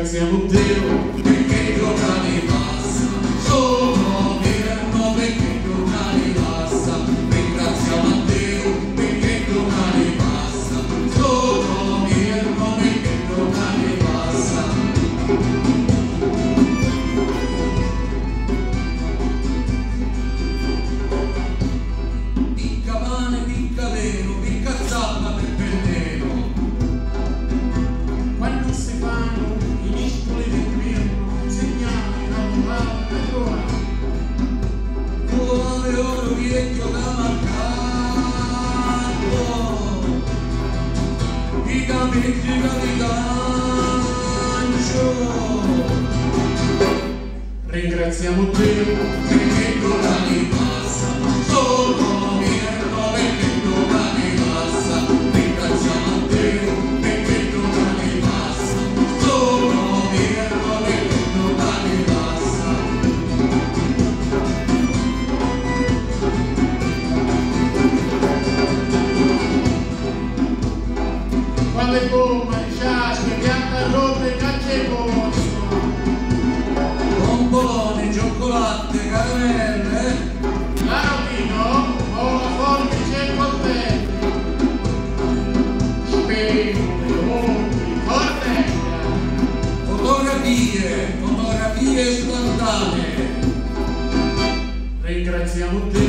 Ringraziamo Dio perché i locali passa, sono fermo perché i locali passa. Ringraziamo a Dio perché i locali passa, sono fermo perché i locali passa. Picca pane, picca vero, picca zappa per pennero. Quando si fanno i miscoli del governo, segnali da trovare da trovare. Cuore oro vecchio da marcato, i cametti di gancio. Ringraziamo Dio Perché i locali passa, sono fermo perché i locali passa. Ringraziamo a Dio perché i locali passa, sono fermo perché i locali passa. quando è gomma, ricciasche, pianta rotte, caccia e posto. Bomboloni, cioccolate, caramelle, L'arrotino, mola, forbice e coltelli. Spegole, occhi, cornetta. fotografie spontanee. Ringraziamo Dio